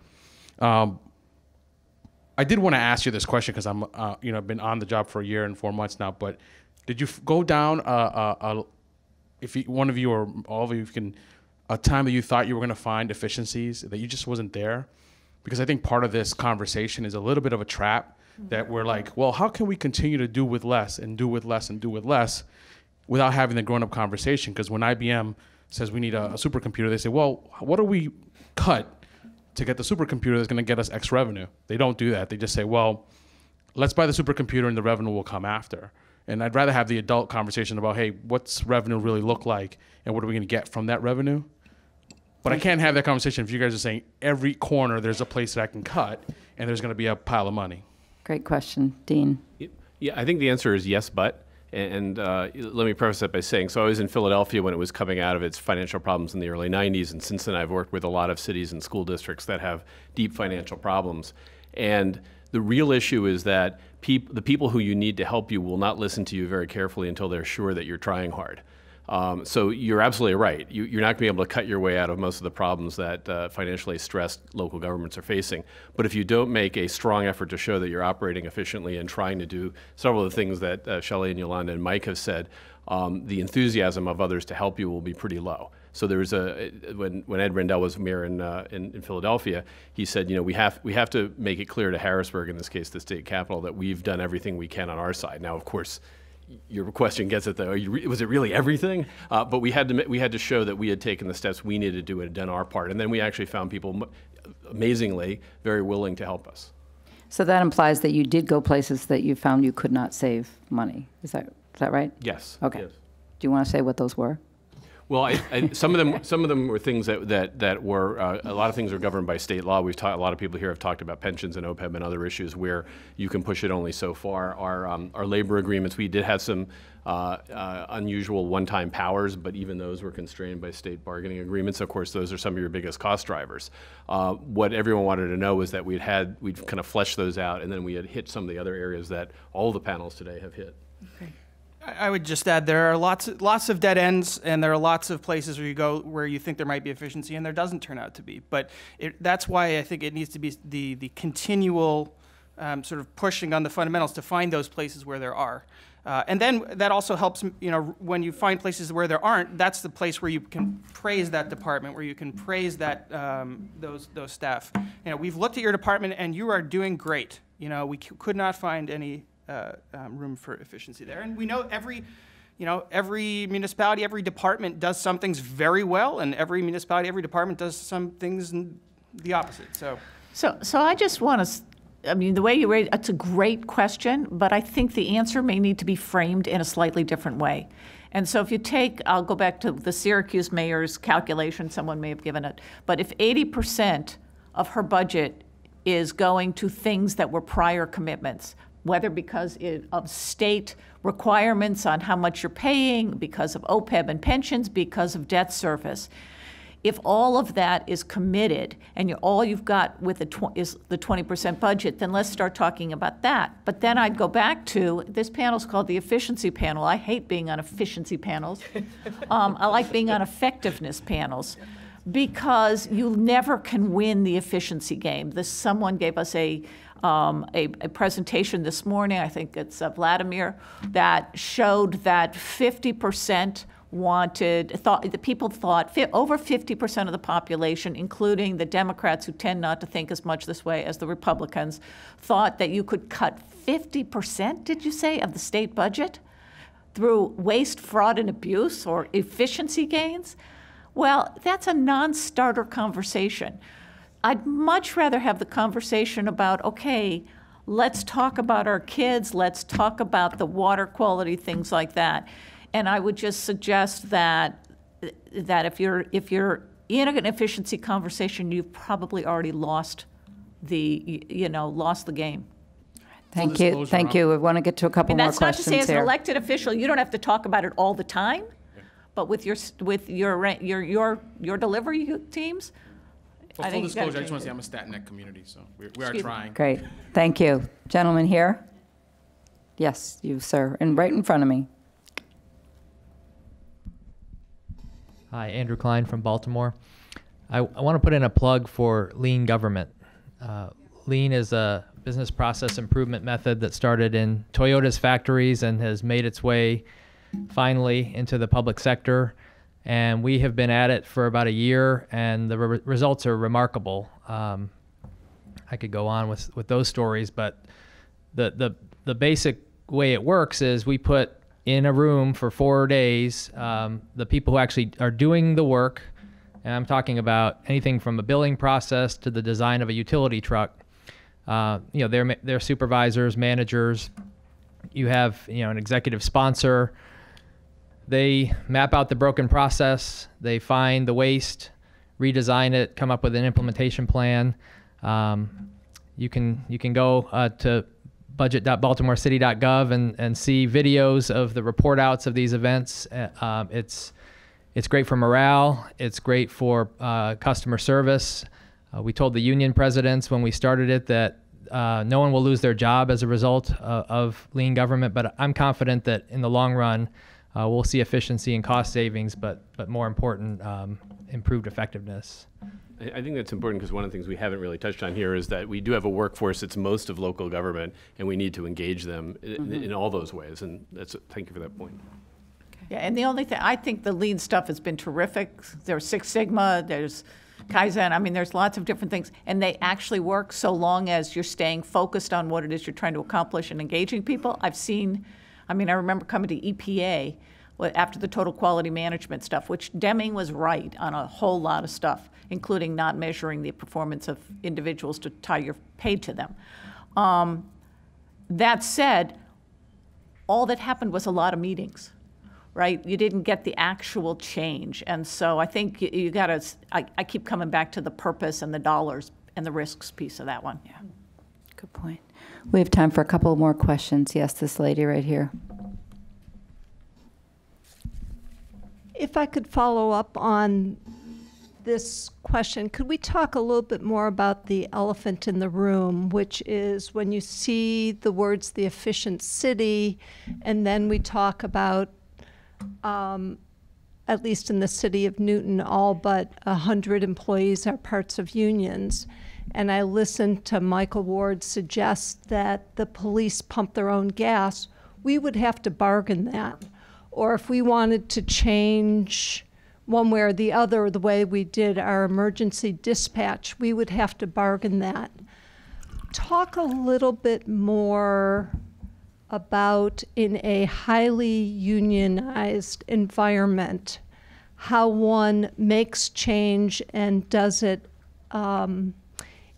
I did want to ask you this question because I'm, I've been on the job for 1 year and 4 months now. But did you go down one of you or all of you can a time that you thought you were going to find efficiencies that you just wasn't there? Because I think part of this conversation is a little bit of a trap. that we're like, well, how can we continue to do with less and do with less and do with less without having the grown-up conversation? Because when IBM says we need a supercomputer, they say, well, what do we cut to get the supercomputer that's going to get us X revenue? They don't do that. They just say, well, let's buy the supercomputer and the revenue will come after. And I'd rather have the adult conversation about, hey, what's revenue really look like and what are we going to get from that revenue? But I can't have that conversation if you guys are saying every corner there's a place that I can cut and there's going to be a pile of money. Great question. Dean? Yeah, I think the answer is yes, but. And let me preface that by saying, so I was in Philadelphia when it was coming out of its financial problems in the early 90s, and since then I've worked with a lot of cities and school districts that have deep financial problems. And the real issue is that the people who you need to help you will not listen to you very carefully until they're sure that you're trying hard. So you're absolutely right. You're not going to be able to cut your way out of most of the problems that financially stressed local governments are facing. But if you don't make a strong effort to show that you're operating efficiently and trying to do several of the things that Shelley and Yolanda and Mike have said, the enthusiasm of others to help you will be pretty low. So there's when Ed Rendell was mayor in Philadelphia, he said, we have to make it clear to Harrisburg, in this case the state capital, that we've done everything we can on our side. Now, of course, your question gets at was it really everything? But we had to show that we had taken the steps we needed to do and done our part. And then we actually found people, amazingly, very willing to help us. So that implies that you did go places that you found you could not save money. Is that right? Yes. Okay. Yes. Do you want to say what those were? Well, some of them were things that were a lot of things are governed by state law. A lot of people here have talked about pensions and OPEB and other issues where you can push it only so far. Our labor agreements, we did have some unusual one-time powers, but even those were constrained by state bargaining agreements. Of course, those are some of your biggest cost drivers. What everyone wanted to know was that we'd kind of fleshed those out, and then we had hit some of the other areas that all the panels today have hit. Okay. I would just add there are lots of dead ends, and there are lots of places where you go where you think there might be efficiency, and there doesn't turn out to be. But that's why I think it needs to be the continual sort of pushing on the fundamentals to find those places where there are. And then that also helps, when you find places where there aren't, that's the place where you can praise that department, where you can praise that those staff. We've looked at your department, and you are doing great. We could not find any room for efficiency there. And we know every municipality, every department does some things very well, and every municipality, every department does some things the opposite. So I just want to, the way you raise it's a great question, but I think the answer may need to be framed in a slightly different way. And so if you I'll go back to the Syracuse mayor's calculation, someone may have given it, but if 80% of her budget is going to things that were prior commitments, whether because of state requirements on how much you're paying, because of OPEB and pensions, because of debt service. If all of that is committed and all you've got with is the 20% budget, then let's start talking about that. But then I'd go back to, this panel's called the efficiency panel. I hate being on efficiency panels. I like being on effectiveness panels, because you never can win the efficiency game. Someone gave us a presentation this morning, I think it's Vladimir, that showed that 50% people thought, over 50% of the population, including the Democrats who tend not to think as much this way as the Republicans, thought that you could cut 50%, did you say, of the state budget through waste, fraud, and abuse or efficiency gains? Well, that's a non-starter conversation. I'd much rather have the conversation about, okay, let's talk about our kids, let's talk about the water quality, things like that. And I would just suggest that if you're in an efficiency conversation, you've probably already lost the game. Thank you. Thank you. We want to get to a couple more questions. That's not to say, as here. an elected official, you don't have to talk about it all the time, but with your delivery teams. Well, full disclosure, I just want to say I'm a stat neck community, so we are trying. Great. Thank you. Gentleman here? Yes, you, sir. And right in front of me. Hi, Andrew Klein from Baltimore. I want to put in a plug for lean government. Lean is a business process improvement method that started in Toyota's factories and has made its way finally into the public sector. And we have been at it for about a year, and the results are remarkable. I could go on with those stories, but the basic way it works is we put in a room for 4 days the people who actually are doing the work, and I'm talking about anything from a billing process to the design of a utility truck. They're supervisors, managers. You have an executive sponsor. They map out the broken process. They find the waste, redesign it, come up with an implementation plan. You can go to budget.baltimorecity.gov and see videos of the report outs of these events. It's great for morale. It's great for customer service. We told the union presidents when we started it that no one will lose their job as a result of lean government, but I'm confident that in the long run, we'll see efficiency and cost savings, but more important, improved effectiveness. I think that's important because one of the things we haven't really touched on here is that we do have a workforce that's most of local government, and we need to engage them in all those ways. And thank you for that point. Yeah, and the only thing, I think the lean stuff has been terrific. There's Six Sigma, there's Kaizen. I mean, there's lots of different things, and they actually work so long as you're staying focused on what it is you're trying to accomplish and engaging people. I remember coming to EPA after the total quality management stuff, which Deming was right on a whole lot of stuff, including not measuring the performance of individuals to tie your pay to them. That said, all that happened was a lot of meetings, right? You didn't get the actual change. And so I think you gotta, I keep coming back to the purpose and the dollars and the risks piece of that one. Yeah, good point. We have time for a couple more questions. Yes, this lady right here. If I could follow up on this question, could we talk a little bit more about the elephant in the room, which is when you see the words the efficient city, and then we talk about, at least in the city of Newton, all but 100 employees are parts of unions. And I listened to Michael Ward suggest that the police pump their own gas. We would have to bargain that. Or if we wanted to change one way or the other, the way we did our emergency dispatch, we would have to bargain that. Talk a little bit more about, in a highly unionized environment, how one makes change and does it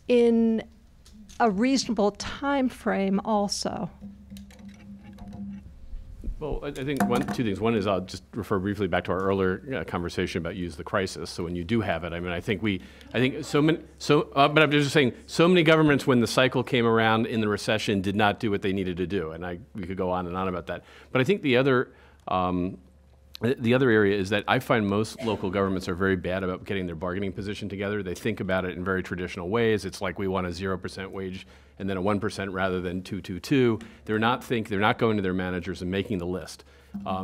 in a reasonable time frame also. Well, I think two things. One is I'll just refer briefly back to our earlier conversation about use the crisis. So when you do have it, I mean, I think but I'm just saying, so many governments when the cycle came around in the recession did not do what they needed to do, and we could go on and on about that. But I think the other area is that I find most local governments are very bad about getting their bargaining position together. They think about it in very traditional ways. It's like we want a 0% wage and then a 1% rather than 222. They're not going to their managers and making the list.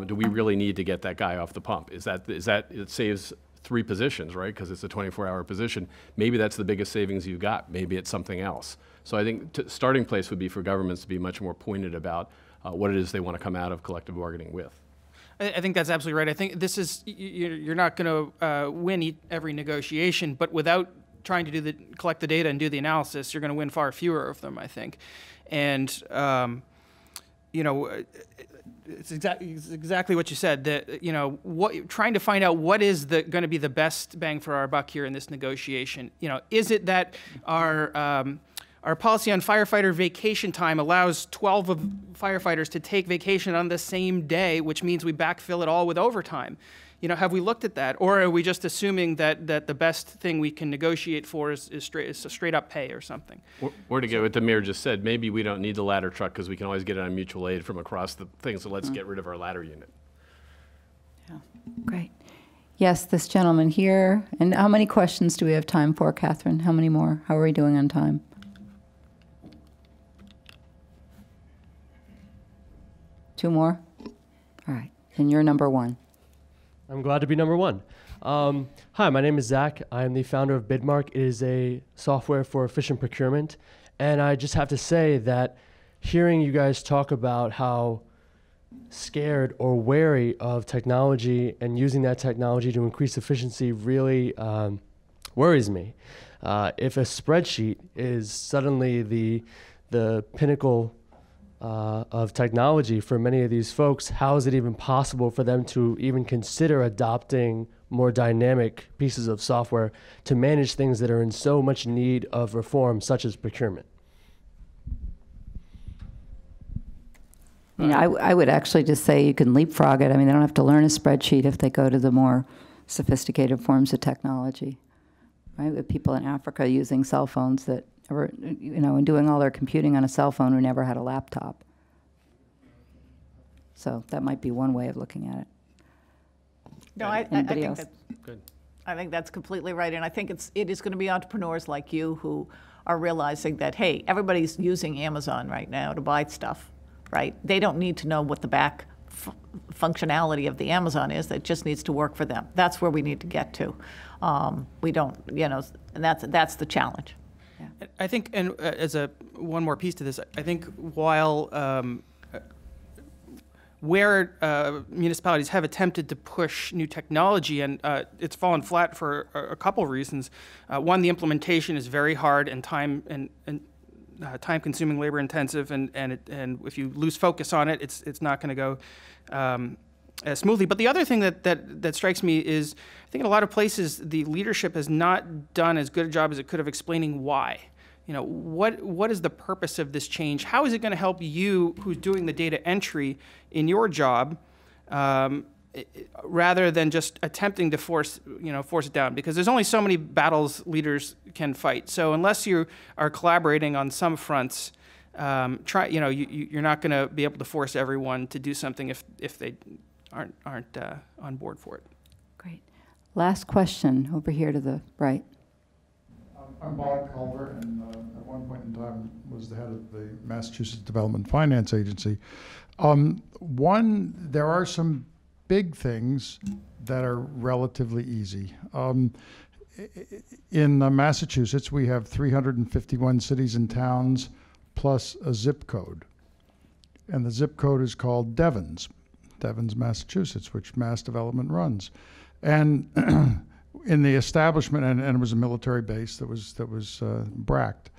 Do we really need to get that guy off the pump? Is that it saves 3 positions, right? Because it's a 24-hour position. Maybe that's the biggest savings you've got. Maybe it's something else. So I think starting place would be for governments to be much more pointed about what it is they want to come out of collective bargaining with. I think that's absolutely right. I think this is, you're not going to win every negotiation, but without trying to collect the data and do the analysis, you're going to win far fewer of them, I think. And, it's exactly what you said, that, trying to find out what is going to be the best bang for our buck here in this negotiation. Is it that our policy on firefighter vacation time allows 12 of firefighters to take vacation on the same day, which means we backfill it all with overtime? Have we looked at that? Or are we just assuming that the best thing we can negotiate for is straight up pay or something? Or to get what the mayor just said, maybe we don't need the ladder truck because we can always get it on mutual aid from across the thing, so let's get rid of our ladder unit. Yeah, great. Yes, this gentleman here. And how many questions do we have time for, Catherine? How many more? How are we doing on time? Two more? All right. And you're number 1. I'm glad to be number 1. Hi, my name is Zach. I am the founder of Bidmark. It is a software for efficient procurement. And I just have to say that hearing you guys talk about how scared or wary of technology and using that technology to increase efficiency really worries me. If a spreadsheet is suddenly the pinnacle of technology for many of these folks, how is it even possible for them to even consider adopting more dynamic pieces of software to manage things that are in so much need of reform, such as procurement? I would actually just say you can leapfrog it. I mean, they don't have to learn a spreadsheet if they go to the more sophisticated forms of technology, right? With people in Africa using cell phones that are, and doing all their computing on a cell phone who never had a laptop. So that might be one way of looking at it. No, I Anybody think else? that's good. I think that's completely right, and I think it is going to be entrepreneurs like you who are realizing that, hey, everybody's using Amazon right now to buy stuff, right? They don't need to know what the back functionality of the Amazon is. That just needs to work for them. That's where we need to get to. We don't, and that's the challenge. Yeah. I think, and as one more piece to this, I think while where municipalities have attempted to push new technology, and it's fallen flat for a couple of reasons. One, the implementation is very hard and time-consuming, labor-intensive, and if you lose focus on it, it's not going to go as smoothly. But the other thing that strikes me is, I think in a lot of places the leadership has not done as good a job as it could of explaining why. What is the purpose of this change? How is it going to help you, who's doing the data entry in your job, rather than just attempting to force it down? Because there's only so many battles leaders can fight. So unless you are collaborating on some fronts, you're not going to be able to force everyone to do something if they aren't on board for it. Great. Last question over here to the right. I'm Bob Culver, and at one point in time was the head of the Massachusetts Development Finance Agency. There are some big things that are relatively easy. In Massachusetts, we have 351 cities and towns plus a zip code. And the zip code is called Devens, Massachusetts, which Mass Development runs. And in the establishment, and it was a military base that was BRAC'd.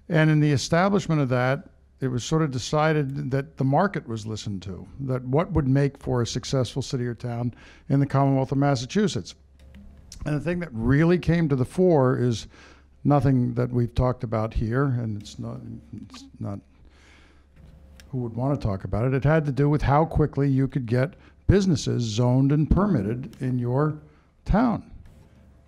And in the establishment of that, it was sort of decided that the market was listened to, that what would make for a successful city or town in the Commonwealth of Massachusetts. And the thing that really came to the fore is nothing that we've talked about here, and it's not who would want to talk about it. It had to do with how quickly you could get businesses zoned and permitted in your town.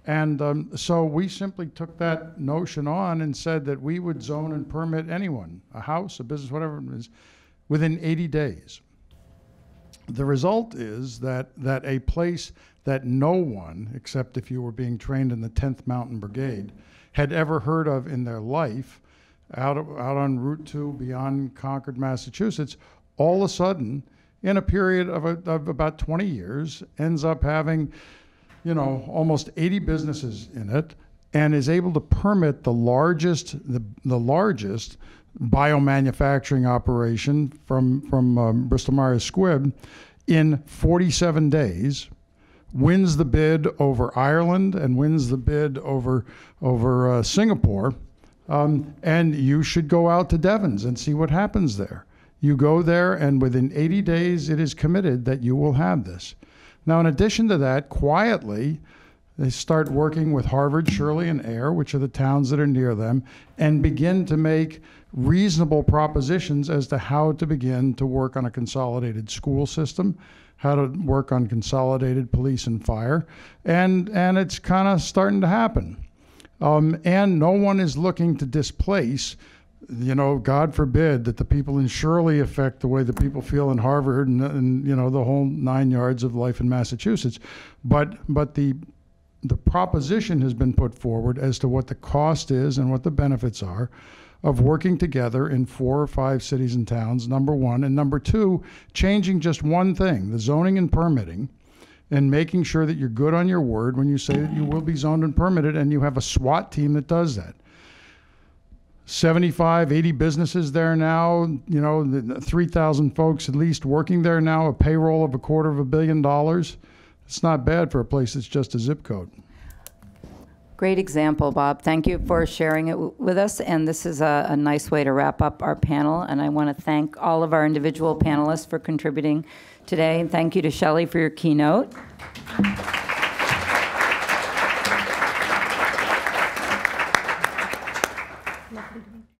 And so we simply took that notion on and said that we would zone and permit anyone, a house, a business, whatever it is, within 80 days. The result is that a place that no one, except if you were being trained in the 10th Mountain Brigade, had ever heard of in their life, out on Route 2 beyond Concord, Massachusetts, all of a sudden, in a period of about 20 years, ends up having almost 80 businesses in it, and is able to permit the largest biomanufacturing operation from Bristol Myers Squibb in 47 days, wins the bid over Ireland and wins the bid over Singapore, and you should go out to Devens and see what happens there. You go there, and within 80 days, it is committed that you will have this. Now, in addition to that, quietly, they start working with Harvard, Shirley, and Ayer, which are the towns that are near them, and begin to make reasonable propositions as to how to begin to work on a consolidated school system, how to work on consolidated police and fire, and it's kind of starting to happen. And no one is looking to displace, God forbid that the people in Shirley affect the way the people feel in Harvard and the whole 9 yards of life in Massachusetts. But the proposition has been put forward as to what the cost is and what the benefits are of working together in 4 or 5 cities and towns, number one. And number two, changing just one thing, the zoning and permitting, and making sure that you're good on your word when you say that you will be zoned and permitted, and you have a SWAT team that does that. 75, 80 businesses there now, 3,000 folks at least working there now, a payroll of $250 million. It's not bad for a place that's just a zip code. Great example, Bob. Thank you for sharing it with us. And this is a nice way to wrap up our panel. And I want to thank all of our individual panelists for contributing today. And thank you to Shelley for your keynote.